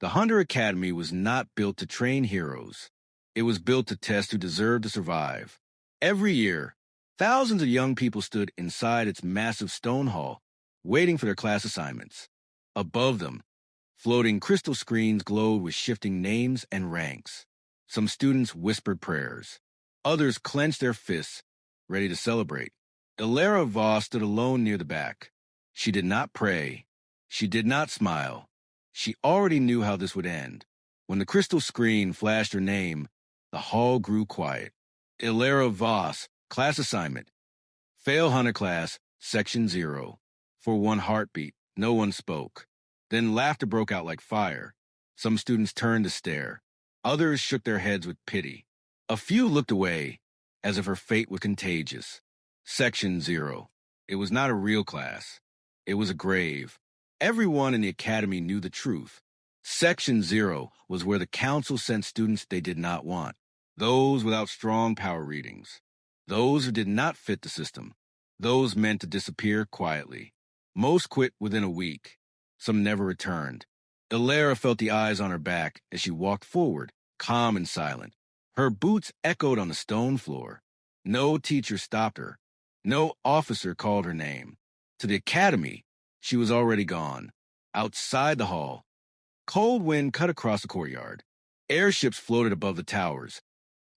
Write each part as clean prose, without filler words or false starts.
The Hunter Academy was not built to train heroes. It was built to test who deserved to survive. Every year, thousands of young people stood inside its massive stone hall, waiting for their class assignments. Above them, floating crystal screens glowed with shifting names and ranks. Some students whispered prayers. Others clenched their fists, ready to celebrate. Ilara Voss stood alone near the back. She did not pray. She did not smile. She already knew how this would end. When the crystal screen flashed her name, the hall grew quiet. Ilara Voss, class assignment. Fail Hunter class, section 0. For one heartbeat, no one spoke. Then laughter broke out like fire. Some students turned to stare. Others shook their heads with pity. A few looked away, as if her fate was contagious. Section 0. It was not a real class. It was a grave. Everyone in the academy knew the truth. Section 0 was where the council sent students they did not want. Those without strong power readings. Those who did not fit the system. Those meant to disappear quietly. Most quit within a week. Some never returned. Ilara felt the eyes on her back as she walked forward, calm and silent. Her boots echoed on the stone floor. No teacher stopped her. No officer called her name. To the academy, she was already gone. Outside the hall, cold wind cut across the courtyard. Airships floated above the towers,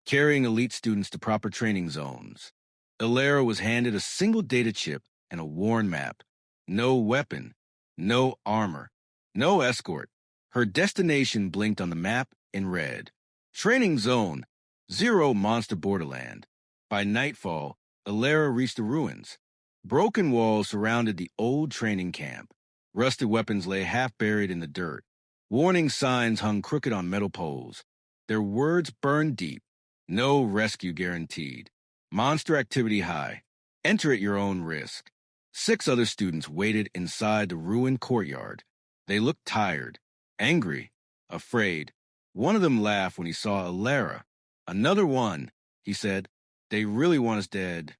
carrying elite students to proper training zones. Ilara was handed a single data chip and a worn map. No weapon, no armor, no escort. Her destination blinked on the map in red. Training zone, 0 monster borderland. By nightfall, Ilara reached the ruins. Broken walls surrounded the old training camp. Rusted weapons lay half buried in the dirt. Warning signs hung crooked on metal poles. Their words burned deep. No rescue guaranteed. Monster activity high. Enter at your own risk. 6 other students waited inside the ruined courtyard. They looked tired, angry, afraid. One of them laughed when he saw Ilara. Another one, he said, they really want us dead.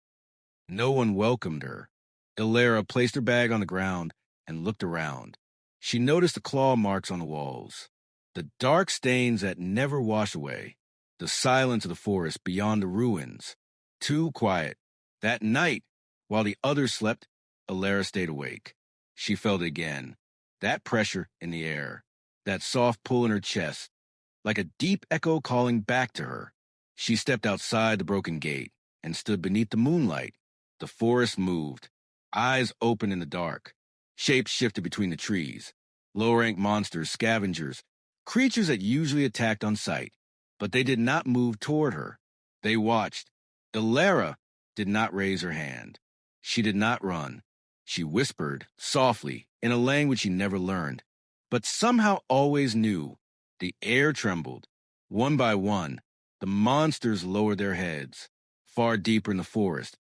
No one welcomed her. Ilara placed her bag on the ground and looked around. She noticed the claw marks on the walls, the dark stains that never wash away, the silence of the forest beyond the ruins. Too quiet. That night, while the others slept, Ilara stayed awake. She felt it again. That pressure in the air, that soft pull in her chest, like a deep echo calling back to her. She stepped outside the broken gate and stood beneath the moonlight. The forest moved, eyes open in the dark. Shapes shifted between the trees. Low-rank monsters, scavengers, creatures that usually attacked on sight. But they did not move toward her. They watched. Ilara did not raise her hand. She did not run. She whispered, softly, in a language she never learned, but somehow always knew. The air trembled. One by one, the monsters lowered their heads. Far deeper in the forest,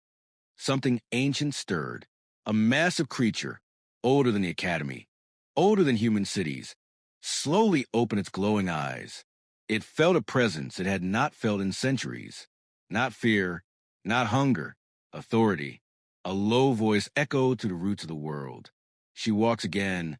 something ancient stirred. A massive creature, older than the academy, older than human cities, slowly opened its glowing eyes. It felt a presence it had not felt in centuries. Not fear, not hunger, authority. A low voice echoed to the roots of the world. She walks again.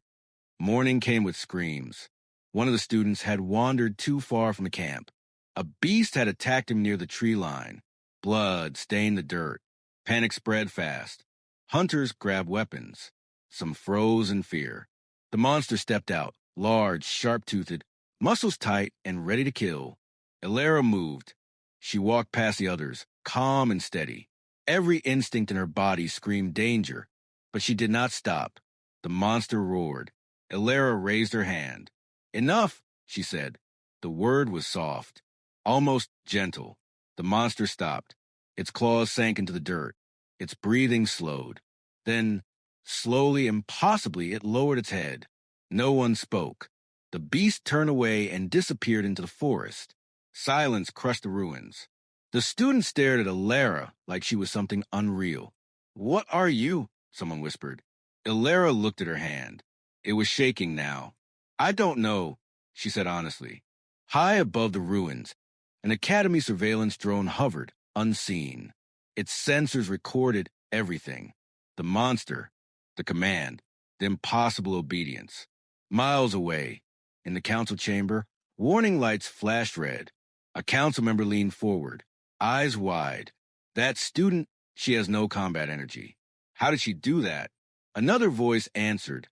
Morning came with screams. One of the students had wandered too far from the camp. A beast had attacked him near the tree line. Blood stained the dirt. Panic spread fast. Hunters grabbed weapons. Some froze in fear. The monster stepped out, large, sharp-toothed, muscles tight and ready to kill. Ilara moved. She walked past the others, calm and steady. Every instinct in her body screamed danger, but she did not stop. The monster roared. Ilara raised her hand. Enough, she said. The word was soft, almost gentle. The monster stopped. Its claws sank into the dirt. Its breathing slowed. Then, slowly, impossibly, it lowered its head. No one spoke. The beast turned away and disappeared into the forest. Silence crushed the ruins. The students stared at Ilara like she was something unreal. "What are you?" someone whispered. Ilara looked at her hand. It was shaking now. "I don't know," she said honestly. High above the ruins, an academy surveillance drone hovered, unseen. Its sensors recorded everything. The monster, the command, the impossible obedience. Miles away, In the council chamber, warning lights flashed red. A council member leaned forward, eyes wide. That student, she has no combat energy. How did she do that? Another voice answered,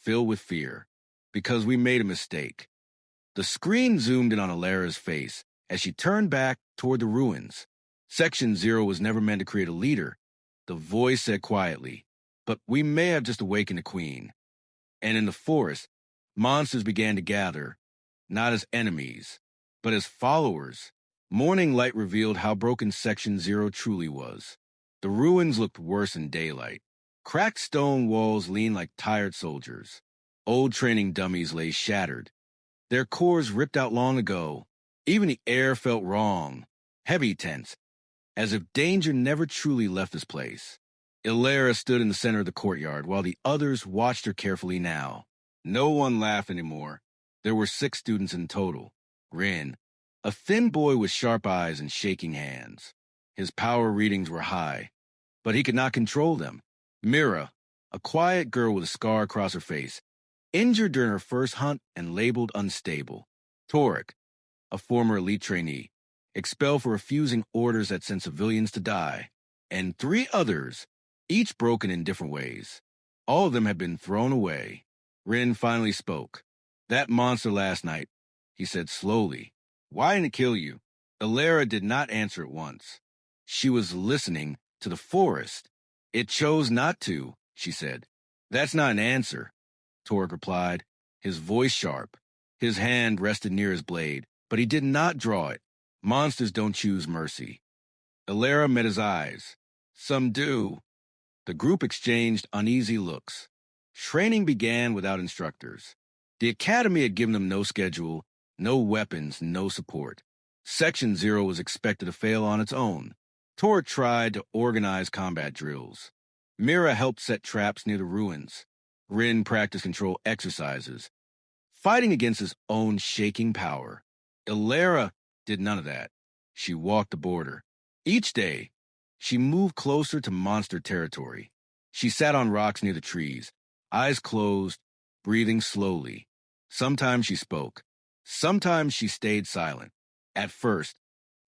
filled with fear. Because we made a mistake. The screen zoomed in on Alara's face as she turned back toward the ruins. Section 0 was never meant to create a leader. The voice said quietly, but we may have just awakened a queen. And in the forest, monsters began to gather, not as enemies, but as followers. Morning light revealed how broken Section 0 truly was. The ruins looked worse in daylight. Cracked stone walls leaned like tired soldiers. Old training dummies lay shattered. Their cores ripped out long ago. Even the air felt wrong, heavy, tense, as if danger never truly left this place. Alara stood in the center of the courtyard while the others watched her carefully now. No one laughed anymore. There were 6 students in total. Rin, a thin boy with sharp eyes and shaking hands. His power readings were high, but he could not control them. Mira, a quiet girl with a scar across her face, injured during her first hunt and labeled unstable. Torek, a former elite trainee, expelled for refusing orders that sent civilians to die. And 3 others, each broken in different ways. All of them had been thrown away. Rin finally spoke. That monster last night, he said slowly. Why didn't it kill you? Alara did not answer at once. She was listening to the forest. It chose not to, she said. That's not an answer, Torek replied, his voice sharp. His hand rested near his blade, but he did not draw it. Monsters don't choose mercy. Alara met his eyes. Some do. The group exchanged uneasy looks. Training began without instructors. The academy had given them no schedule, no weapons, no support. Section 0 was expected to fail on its own. Torek tried to organize combat drills. Mira helped set traps near the ruins. Rin practiced control exercises, fighting against his own shaking power. Alara did none of that. She walked the border. Each day, she moved closer to monster territory. She sat on rocks near the trees, eyes closed, breathing slowly. Sometimes she spoke. Sometimes she stayed silent. At first,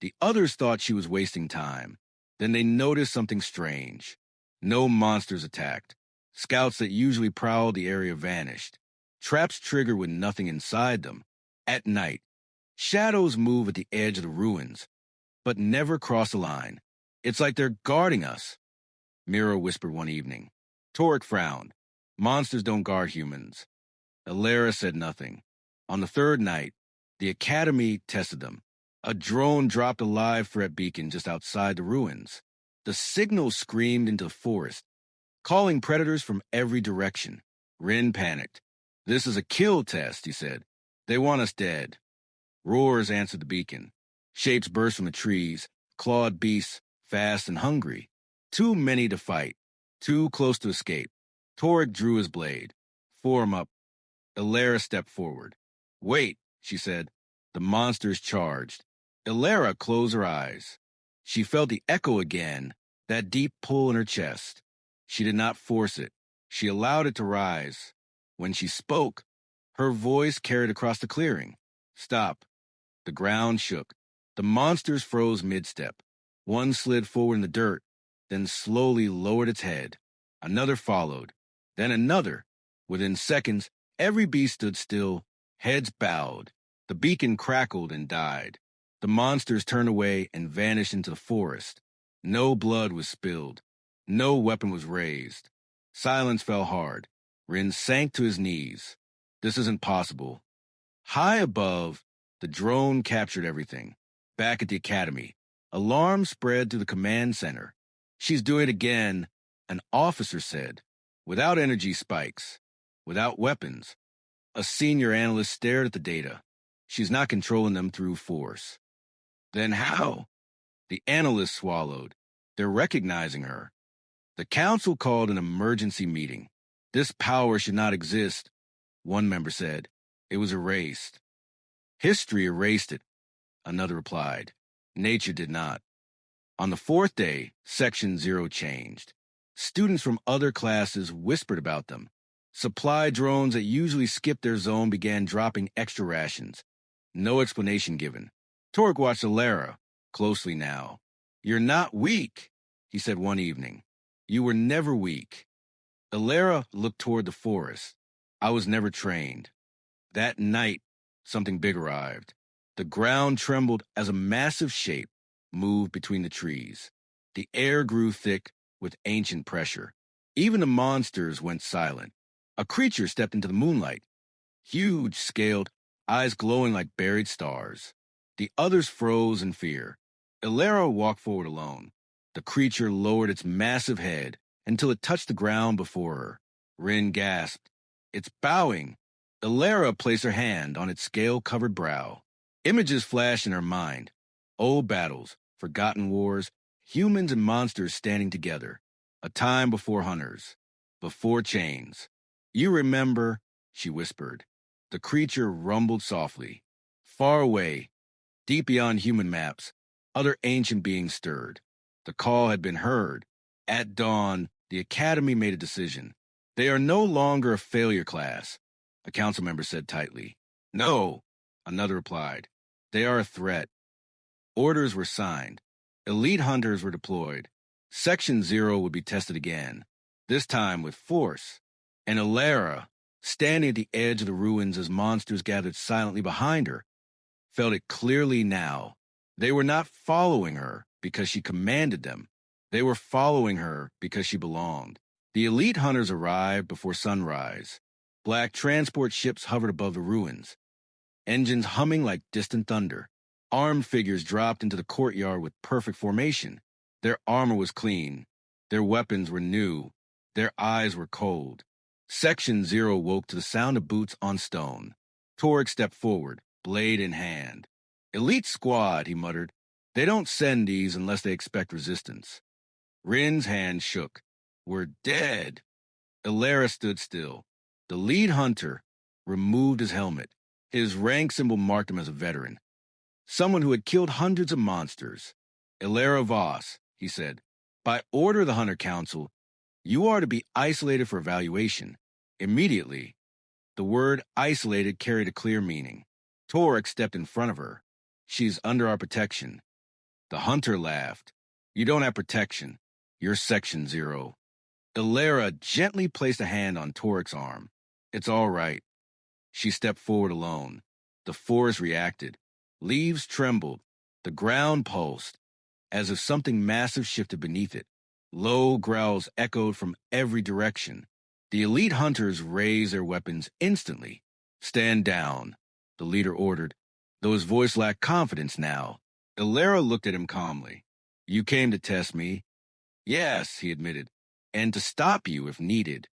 the others thought she was wasting time. Then they noticed something strange. No monsters attacked. Scouts that usually prowled the area vanished. Traps triggered with nothing inside them. At night, shadows move at the edge of the ruins, but never cross the line. It's like they're guarding us, Mira whispered one evening. Torek frowned. Monsters don't guard humans. Alara said nothing. On the 3rd night, the academy tested them. A drone dropped a live threat beacon just outside the ruins. The signal screamed into the forest, calling predators from every direction. Rin panicked. This is a kill test, he said. They want us dead. Roars answered the beacon. Shapes burst from the trees, clawed beasts, fast and hungry. Too many to fight, too close to escape. Torek drew his blade. Form up. Alara stepped forward. Wait, she said. The monsters charged. Alara closed her eyes. She felt the echo again, that deep pull in her chest. She did not force it. She allowed it to rise. When she spoke, her voice carried across the clearing. Stop. The ground shook. The monsters froze mid-step. One slid forward in the dirt, then slowly lowered its head. Another followed, then another. Within seconds, every beast stood still, heads bowed. The beacon crackled and died. The monsters turned away and vanished into the forest. No blood was spilled. No weapon was raised. Silence fell hard. Rin sank to his knees. This isn't possible. High above, the drone captured everything. Back at the academy, alarm spread to the command center. She's doing it again, an officer said. Without energy spikes. Without weapons. A senior analyst stared at the data. She's not controlling them through force. Then how? The analyst swallowed. They're recognizing her. The council called an emergency meeting. This power should not exist, one member said. It was erased. History erased it, another replied. Nature did not. On the 4th day, Section 0 changed. Students from other classes whispered about them. Supply drones that usually skip their zone began dropping extra rations. No explanation given. Torque watched Alara closely now. "You're not weak," he said one evening. "You were never weak." Alara looked toward the forest. "I was never trained." That night, something big arrived. The ground trembled as a massive shape moved between the trees. The air grew thick with ancient pressure. Even the monsters went silent. A creature stepped into the moonlight, huge, scaled, eyes glowing like buried stars. The others froze in fear. Alara walked forward alone. The creature lowered its massive head until it touched the ground before her. Rin gasped. "It's bowing." Alara placed her hand on its scale-covered brow. Images flashed in her mind. Old battles, forgotten wars, humans and monsters standing together. A time before hunters, before chains. "You remember," she whispered. The creature rumbled softly. Far away, deep beyond human maps, other ancient beings stirred. The call had been heard. At dawn, the Academy made a decision. "They are no longer a failure class," a council member said tightly. "No," another replied. "They are a threat." Orders were signed. Elite hunters were deployed. Section 0 would be tested again, this time with force. And Alara, standing at the edge of the ruins as monsters gathered silently behind her, felt it clearly now. They were not following her because she commanded them. They were following her because she belonged. The elite hunters arrived before sunrise. Black transport ships hovered above the ruins, engines humming like distant thunder. Armed figures dropped into the courtyard with perfect formation. Their armor was clean. Their weapons were new. Their eyes were cold. Section 0 woke to the sound of boots on stone. Torek stepped forward, blade in hand. "Elite squad," he muttered. "They don't send these unless they expect resistance." Rin's hand shook. "We're dead." Alara stood still. The lead hunter removed his helmet. His rank symbol marked him as a veteran, someone who had killed hundreds of monsters. "Alara Voss," he said, "by order of the Hunter Council, you are to be isolated for evaluation. Immediately." The word isolated carried a clear meaning. Torek stepped in front of her. "She's under our protection." The hunter laughed. "You don't have protection. You're Section 0. Alara gently placed a hand on Torek's arm. "It's all right." She stepped forward alone. The forest reacted. Leaves trembled. The ground pulsed, as if something massive shifted beneath it. Low growls echoed from every direction. The elite hunters raised their weapons instantly. "Stand down," the leader ordered, though his voice lacked confidence now. Alara looked at him calmly. "You came to test me." "Yes," he admitted, "and to stop you if needed."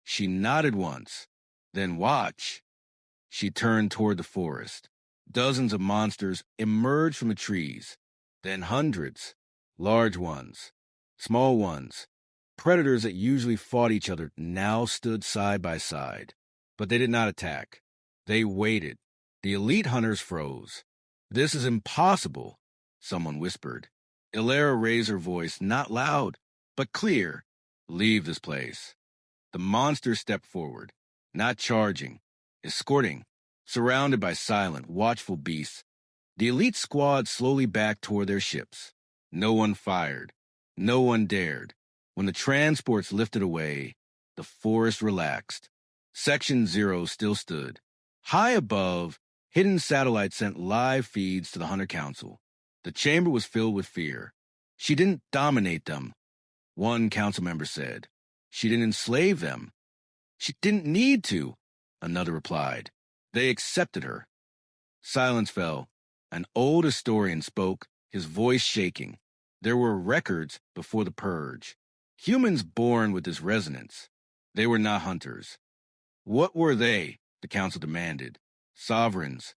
She nodded once. "Then watch." She turned toward the forest. Dozens of monsters emerged from the trees. Then hundreds. Large ones, small ones. Predators that usually fought each other now stood side by side. But they did not attack. They waited. The elite hunters froze. "This is impossible," someone whispered. Alara raised her voice, not loud, but clear. "Leave this place." The monsters stepped forward, not charging, escorting, surrounded by silent, watchful beasts. The elite squad slowly backed toward their ships. No one fired. No one dared. When the transports lifted away, the forest relaxed. Section 0 still stood. High above, hidden satellites sent live feeds to the Hunter Council. The chamber was filled with fear. "She didn't dominate them," one council member said. "She didn't enslave them." "She didn't need to," another replied. "They accepted her." Silence fell. An old historian spoke, his voice shaking. There were records before the purge. Humans born with this resonance. They were not hunters. What were they? The council demanded. Sovereigns.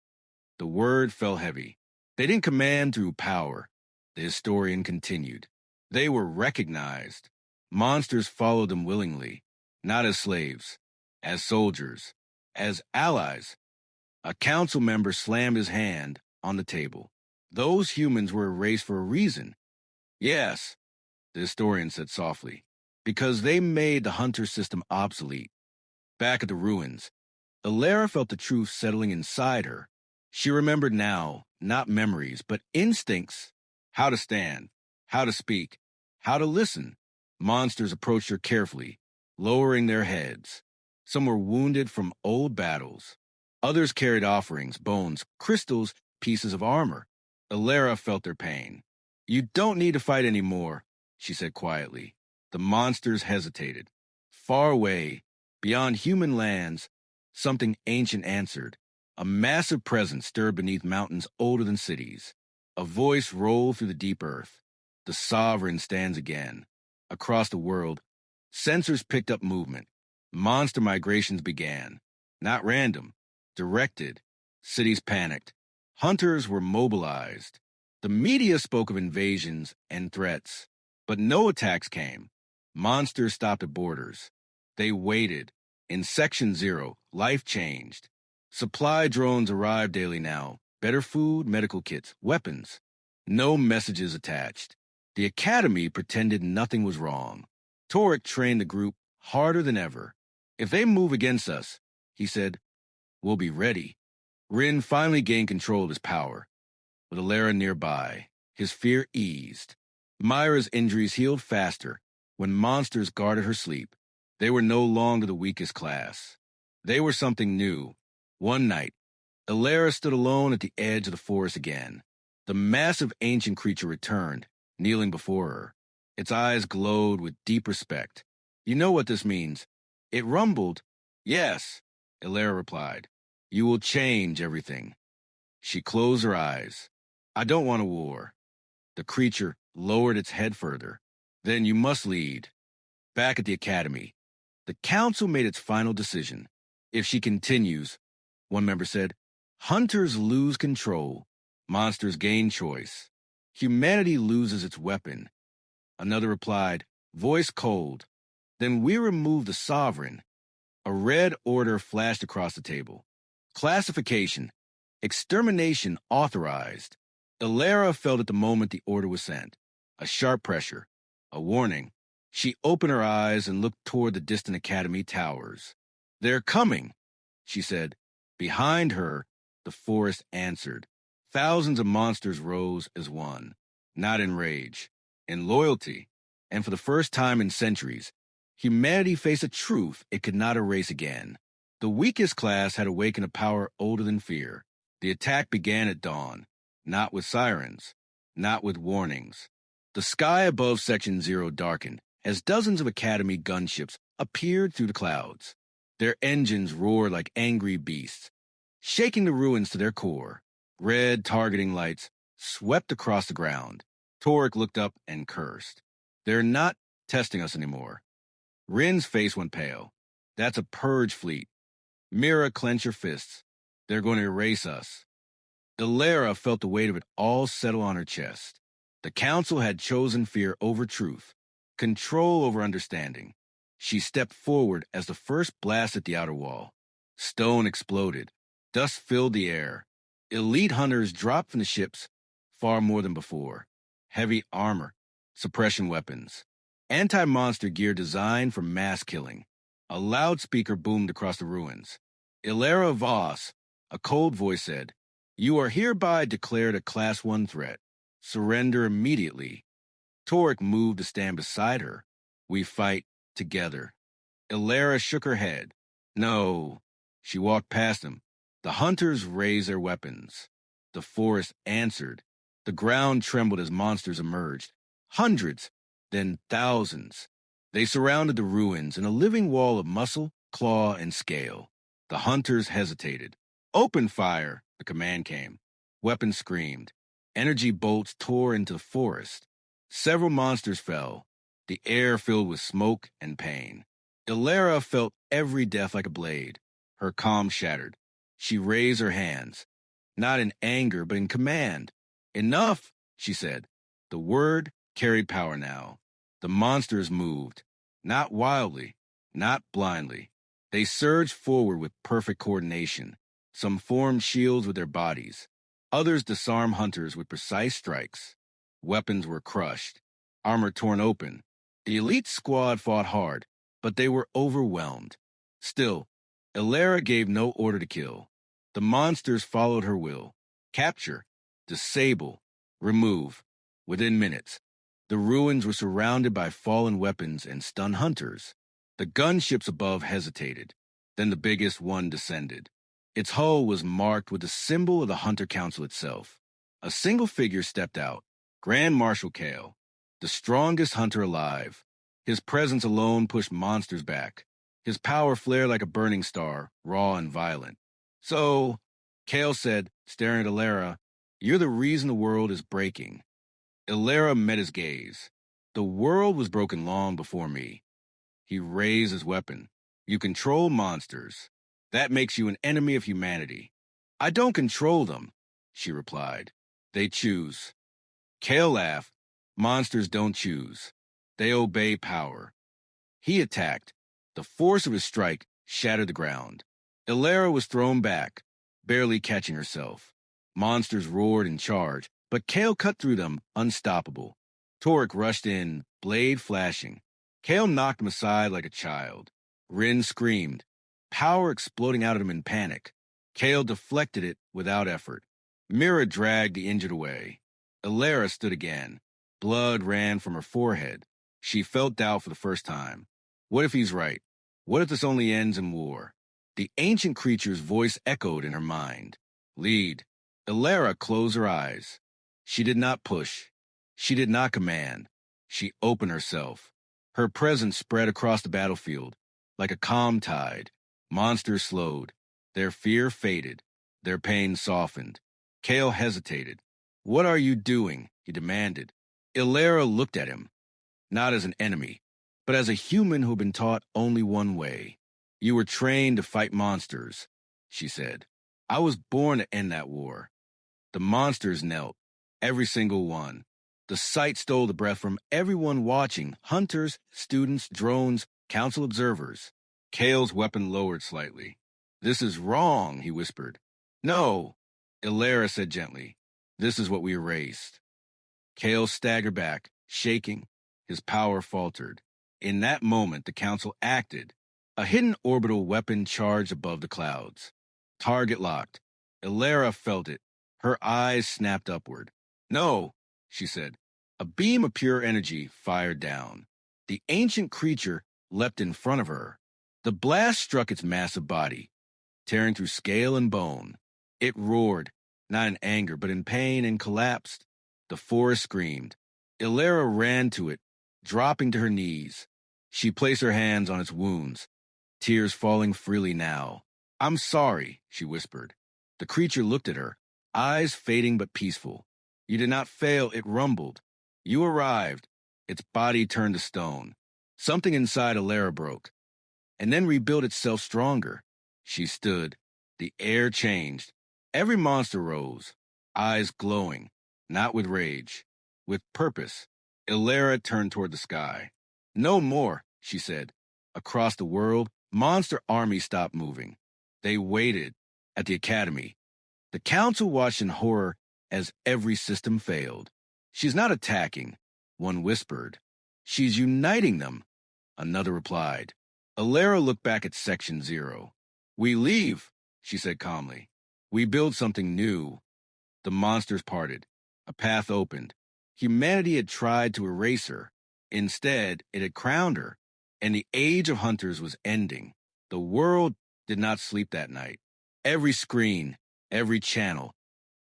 The word fell heavy. They didn't command through power. The historian continued. They were recognized. Monsters followed them willingly, not as slaves, as soldiers, as allies. A council member slammed his hand on the table. Those humans were erased for a reason. Yes, the historian said softly, because they made the hunter system obsolete. Back at the ruins, Alara felt the truth settling inside her. She remembered now, not memories, but instincts. How to stand, how to speak, how to listen. Monsters approached her carefully, lowering their heads. Some were wounded from old battles. Others carried offerings, bones, crystals, pieces of armor. Alara felt their pain. "You don't need to fight anymore," she said quietly. The monsters hesitated. Far away, beyond human lands, something ancient answered. A massive presence stirred beneath mountains older than cities. A voice rolled through the deep earth. The sovereign stands again. Across the world, sensors picked up movement. Monster migrations began. Not random, directed. Cities panicked. Hunters were mobilized. The media spoke of invasions and threats, but no attacks came. Monsters stopped at borders. They waited. In Section 0, life changed. Supply drones arrived daily now. Better food, medical kits, weapons. No messages attached. The Academy pretended nothing was wrong. Torek trained the group harder than ever. "If they move against us," he said, "we'll be ready." Rin finally gained control of his power. With Alara nearby, his fear eased. Myra's injuries healed faster when monsters guarded her sleep. They were no longer the weakest class. They were something new. One night, Alara stood alone at the edge of the forest again. The massive ancient creature returned, kneeling before her. Its eyes glowed with deep respect. "You know what this means?" It rumbled. "Yes," Alara replied. "You will change everything." She closed her eyes. "I don't want a war." The creature lowered its head further. "Then you must lead." Back at the Academy, the council made its final decision. "If she continues," one member said, "hunters lose control. Monsters gain choice. Humanity loses its weapon." Another replied, voice cold, "Then we remove the sovereign." A red order flashed across the table. Classification. Extermination authorized. Alara felt at the moment the order was sent. A sharp pressure. A warning. She opened her eyes and looked toward the distant Academy towers. "They're coming," she said. Behind her, the forest answered. Thousands of monsters rose as one. Not in rage, in loyalty. And for the first time in centuries, humanity faced a truth it could not erase again. The weakest class had awakened a power older than fear. The attack began at dawn, not with sirens, not with warnings. The sky above Section 0 darkened as dozens of Academy gunships appeared through the clouds. Their engines roared like angry beasts, shaking the ruins to their core. Red targeting lights swept across the ground. Torek looked up and cursed. "They're not testing us anymore." Rin's face went pale. "That's a purge fleet." Mira clenched her fists. "They're going to erase us." Alara felt the weight of it all settle on her chest. The council had chosen fear over truth, control over understanding. She stepped forward as the first blast at the outer wall. Stone exploded. Dust filled the air. Elite hunters dropped from the ships, far more than before. Heavy armor, suppression weapons, anti-monster gear designed for mass killing. A loudspeaker boomed across the ruins. Alara Voss, a cold voice said, "You are hereby declared a Class 1 threat. Surrender immediately." Torek moved to stand beside her. "We fight together." Alara shook her head. "No." She walked past him. The hunters raised their weapons. The forest answered. The ground trembled as monsters emerged. Hundreds, then thousands. They surrounded the ruins in a living wall of muscle, claw, and scale. The hunters hesitated. "Open fire," the command came. Weapons screamed. Energy bolts tore into the forest. Several monsters fell. The air filled with smoke and pain. Alara felt every death like a blade. Her calm shattered. She raised her hands, not in anger, but in command. "Enough," she said. The word carried power now. The monsters moved, not wildly, not blindly. They surged forward with perfect coordination. Some formed shields with their bodies. Others disarmed hunters with precise strikes. Weapons were crushed, armor torn open. The elite squad fought hard, but they were overwhelmed. Still, Ilara gave no order to kill. The monsters followed her will. Capture, disable, remove. Within minutes, the ruins were surrounded by fallen weapons and stunned hunters. The gunships above hesitated. Then the biggest one descended. Its hull was marked with the symbol of the Hunter Council itself. A single figure stepped out, Grand Marshal Kale, the strongest hunter alive. His presence alone pushed monsters back. His power flared like a burning star, raw and violent. So, Kale said, staring at Ilara, "You're the reason the world is breaking." Ilara met his gaze. "The world was broken long before me." He raised his weapon. "You control monsters. That makes you an enemy of humanity." "I don't control them," she replied. "They choose." Kale laughed. "Monsters don't choose. They obey power." He attacked. The force of his strike shattered the ground. Ilara was thrown back, barely catching herself. Monsters roared and charged, but Kale cut through them, unstoppable. Torek rushed in, blade flashing. Kale knocked him aside like a child. Rin screamed, power exploding out of him in panic. Kale deflected it without effort. Mira dragged the injured away. Ilara stood again. Blood ran from her forehead. She felt doubt for the first time. What if he's right? What if this only ends in war? The ancient creature's voice echoed in her mind. Lead. Ilara closed her eyes. She did not push. She did not command. She opened herself. Her presence spread across the battlefield. Like a calm tide, monsters slowed. Their fear faded. Their pain softened. Kale hesitated. "What are you doing?" he demanded. Ilara looked at him, not as an enemy, but as a human who had been taught only one way. "You were trained to fight monsters," she said. "I was born to end that war." The monsters knelt, every single one. The sight stole the breath from everyone watching, hunters, students, drones, council observers. Kale's weapon lowered slightly. "This is wrong," he whispered. "No," Ilara said gently. "This is what we erased." Kale staggered back, shaking. His power faltered. In that moment, the council acted. A hidden orbital weapon charged above the clouds. Target locked. Ilara felt it. Her eyes snapped upward. "No," she said. A beam of pure energy fired down. The ancient creature leapt in front of her. The blast struck its massive body, tearing through scale and bone. It roared, not in anger, but in pain, and collapsed. The forest screamed. Ilara ran to it, dropping to her knees. She placed her hands on its wounds, tears falling freely now. "I'm sorry," she whispered. The creature looked at her, eyes fading but peaceful. "You did not fail," it rumbled. "You arrived." Its body turned to stone. Something inside Ilara broke, and then rebuilt itself stronger. She stood. The air changed. Every monster rose, eyes glowing, not with rage, with purpose. Ilara turned toward the sky. "No more," she said. Across the world, monster armies stopped moving. They waited at the academy. The council watched in horror as every system failed. "She's not attacking," one whispered. "She's uniting them," another replied. Ilara looked back at Section 0. "We leave," she said calmly. "We build something new." The monsters parted. A path opened. Humanity had tried to erase her. Instead, it had crowned her, and the age of hunters was ending. The world did not sleep that night. Every screen, every channel,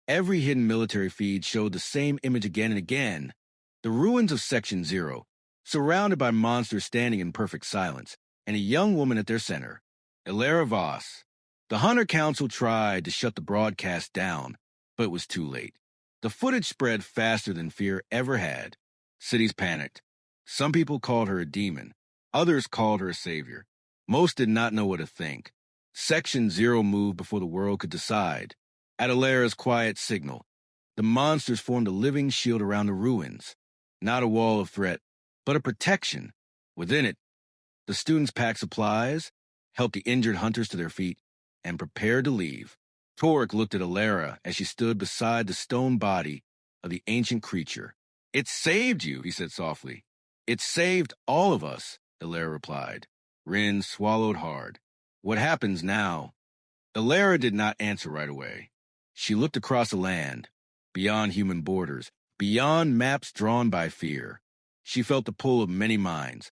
every hidden military feed showed the same image again and again. The ruins of Section 0, surrounded by monsters standing in perfect silence, and a young woman at their center, Ilara Voss. The Hunter Council tried to shut the broadcast down, but it was too late. The footage spread faster than fear ever had. Cities panicked. Some people called her a demon. Others called her a savior. Most did not know what to think. Section 0 moved before the world could decide. At Ilara's quiet signal, the monsters formed a living shield around the ruins. Not a wall of threat, but a protection. Within it, the students packed supplies, helped the injured hunters to their feet, and prepared to leave. Torek looked at Ilara as she stood beside the stone body of the ancient creature. "It saved you," he said softly. "It saved all of us," Ilara replied. Rin swallowed hard. What happens now? Alara did not answer right away. She looked across the land, beyond human borders, beyond maps drawn by fear. She felt the pull of many minds.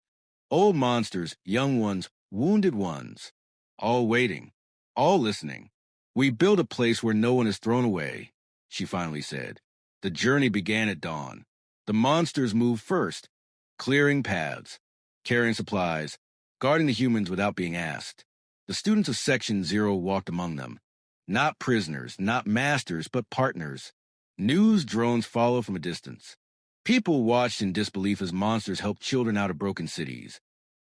Old monsters, young ones, wounded ones. All waiting, all listening. We build a place where no one is thrown away, she finally said. The journey began at dawn. The monsters moved first, clearing paths, carrying supplies, guarding the humans without being asked. The students of Section 0 walked among them. Not prisoners, not masters, but partners. News drones followed from a distance. People watched in disbelief as monsters helped children out of broken cities,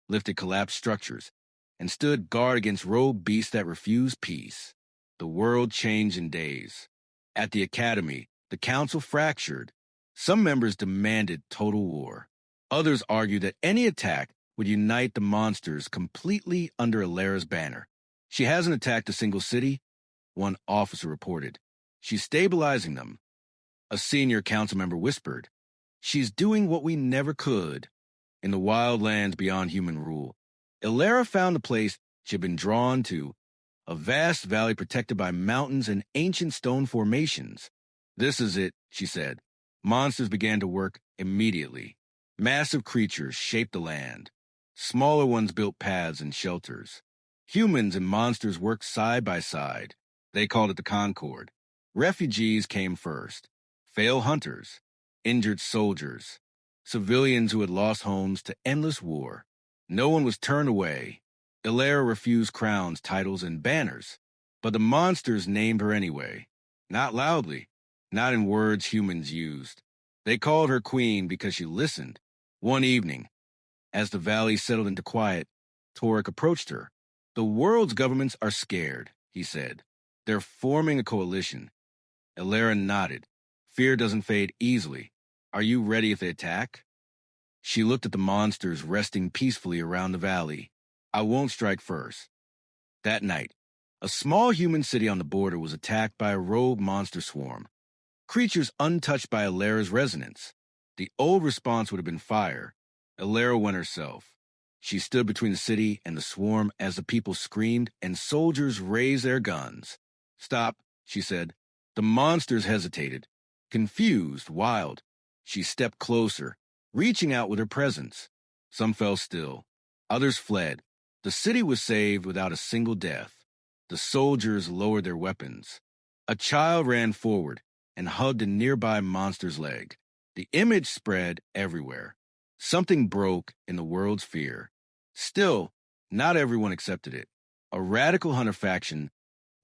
lifted collapsed structures, and stood guard against rogue beasts that refused peace. The world changed in days. At the academy, the council fractured. Some members demanded total war. Others argued that any attack would unite the monsters completely under Alara's banner. She hasn't attacked a single city, one officer reported. She's stabilizing them. A senior council member whispered, she's doing what we never could. In the wild lands beyond human rule, Alara found the place she had been drawn to, a vast valley protected by mountains and ancient stone formations. This is it, she said. Monsters began to work immediately. Massive creatures shaped the land. Smaller ones built paths and shelters. Humans and monsters worked side by side. They called it the Concord. Refugees came first. Failed hunters. Injured soldiers. Civilians who had lost homes to endless war. No one was turned away. Alara refused crowns, titles, and banners. But the monsters named her anyway. Not loudly. Not in words humans used. They called her queen because she listened. One evening, as the valley settled into quiet, Torek approached her. The world's governments are scared, he said. They're forming a coalition. Alara nodded. Fear doesn't fade easily. Are you ready if they attack? She looked at the monsters resting peacefully around the valley. I won't strike first. That night, a small human city on the border was attacked by a rogue monster swarm. Creatures untouched by Alara's resonance. The old response would have been fire. Alara went herself. She stood between the city and the swarm as the people screamed and soldiers raised their guns. Stop, she said. The monsters hesitated. Confused, wild. She stepped closer, reaching out with her presence. Some fell still. Others fled. The city was saved without a single death. The soldiers lowered their weapons. A child ran forward and hugged a nearby monster's leg. The image spread everywhere. Something broke in the world's fear. Still, not everyone accepted it. A radical hunter faction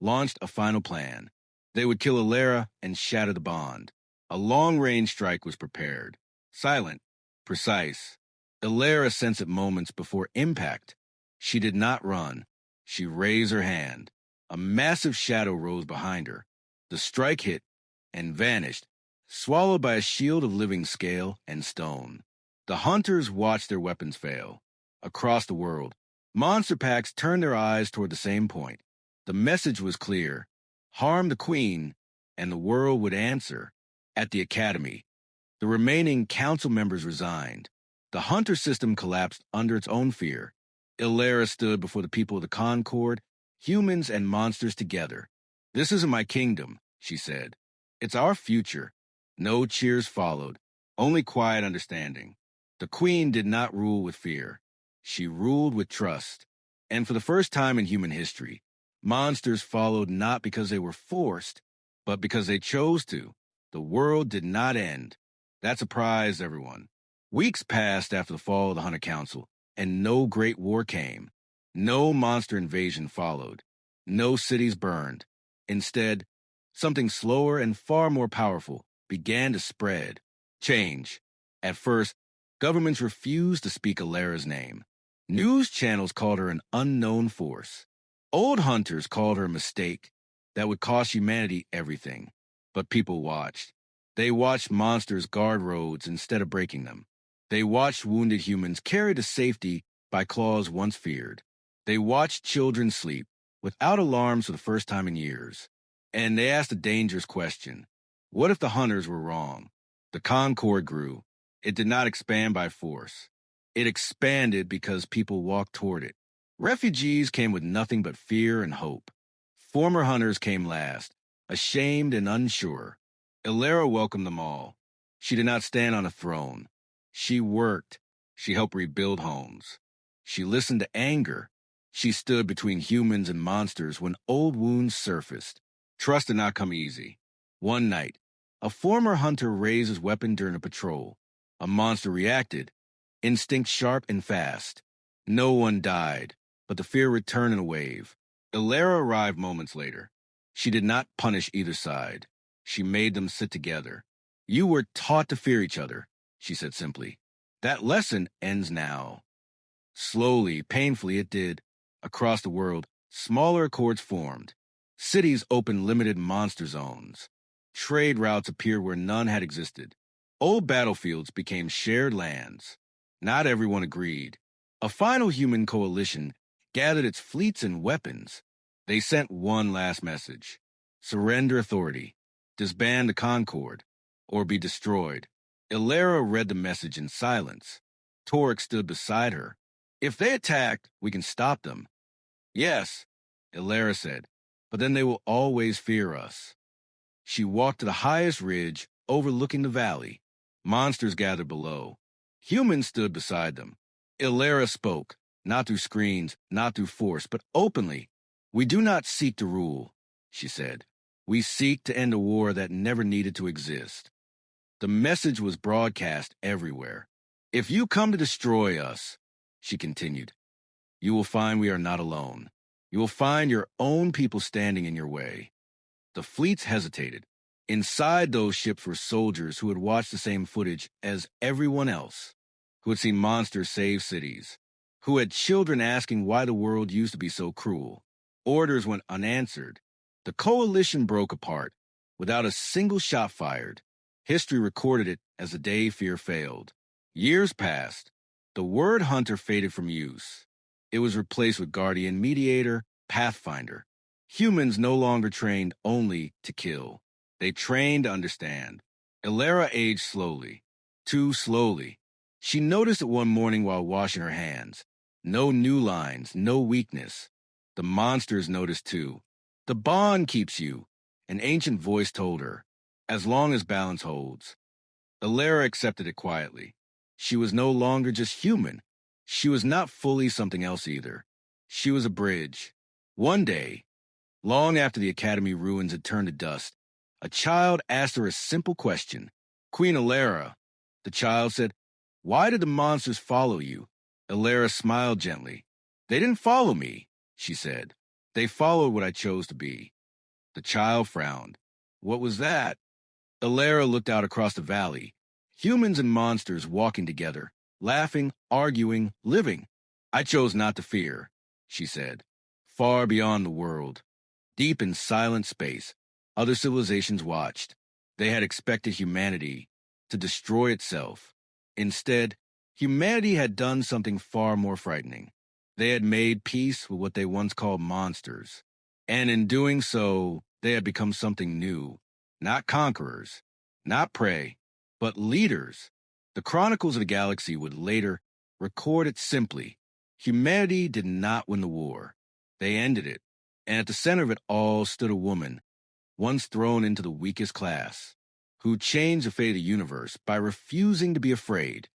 launched a final plan. They would kill Alara and shatter the bond. A long-range strike was prepared. Silent, precise. Alara sensed it moments before impact. She did not run. She raised her hand. A massive shadow rose behind her. The strike hit and vanished, swallowed by a shield of living scale and stone. The hunters watched their weapons fail. Across the world, monster packs turned their eyes toward the same point. The message was clear. Harm the queen, and the world would answer. At the academy, the remaining council members resigned. The hunter system collapsed under its own fear. Alara stood before the people of the Concord, humans and monsters together. This isn't my kingdom, she said. It's our future. No cheers followed, only quiet understanding. The queen did not rule with fear. She ruled with trust. And for the first time in human history, monsters followed not because they were forced, but because they chose to. The world did not end. That surprised everyone. Weeks passed after the fall of the Hunter Council, and no great war came. No monster invasion followed. No cities burned. Instead, something slower and far more powerful began to spread. Change. At first, governments refused to speak Alara's name. News channels called her an unknown force. Old hunters called her a mistake that would cost humanity everything. But people watched. They watched monsters guard roads instead of breaking them. They watched wounded humans carried to safety by claws once feared. They watched children sleep without alarms for the first time in years. And they asked a dangerous question. What if the hunters were wrong? The Concord grew. It did not expand by force. It expanded because people walked toward it. Refugees came with nothing but fear and hope. Former hunters came last, ashamed and unsure. Ilara welcomed them all. She did not stand on a throne. She worked. She helped rebuild homes. She listened to anger. She stood between humans and monsters when old wounds surfaced. Trust did not come easy. One night, a former hunter raised his weapon during a patrol. A monster reacted, instinct sharp and fast. No one died, but the fear returned in a wave. Ilara arrived moments later. She did not punish either side. She made them sit together. You were taught to fear each other, she said simply. That lesson ends now. Slowly, painfully it did. Across the world, smaller accords formed. Cities opened limited monster zones. Trade routes appeared where none had existed. Old battlefields became shared lands. Not everyone agreed. A final human coalition gathered its fleets and weapons. They sent one last message. Surrender authority. Disband the Concord. Or be destroyed. Ilara read the message in silence. Torek stood beside her. If they attack, we can stop them. Yes, Ilara said, but then they will always fear us. She walked to the highest ridge, overlooking the valley. Monsters gathered below. Humans stood beside them. Ilara spoke, not through screens, not through force, but openly. We do not seek to rule, she said. We seek to end a war that never needed to exist. The message was broadcast everywhere. If you come to destroy us, she continued, you will find we are not alone. You will find your own people standing in your way. The fleets hesitated. Inside those ships were soldiers who had watched the same footage as everyone else, who had seen monsters save cities, who had children asking why the world used to be so cruel. Orders went unanswered. The coalition broke apart, without a single shot fired. History recorded it as the day fear failed. Years passed. The word hunter faded from use. It was replaced with guardian, mediator, pathfinder. Humans no longer trained only to kill. They trained to understand. Ilara aged slowly. Too slowly. She noticed it one morning while washing her hands. No new lines, no weakness. The monsters noticed too. The bond keeps you, an ancient voice told her, as long as balance holds. Ilara accepted it quietly. She was no longer just human. She was not fully something else either. She was a bridge. One day, long after the academy ruins had turned to dust, a child asked her a simple question. Queen Ilara, the child said, why did the monsters follow you? Ilara smiled gently. They didn't follow me, she said. They followed what I chose to be. The child frowned. What was that? Ilara looked out across the valley. Humans and monsters walking together, laughing, arguing, living. I chose not to fear, she said. Far beyond the world, deep in silent space, other civilizations watched. They had expected humanity to destroy itself. Instead, humanity had done something far more frightening. They had made peace with what they once called monsters. And in doing so, they had become something new. Not conquerors, not prey, but leaders. The Chronicles of the Galaxy would later record it simply. Humanity did not win the war. They ended it. And at the center of it all stood a woman, once thrown into the weakest class, who changed the fate of the universe by refusing to be afraid.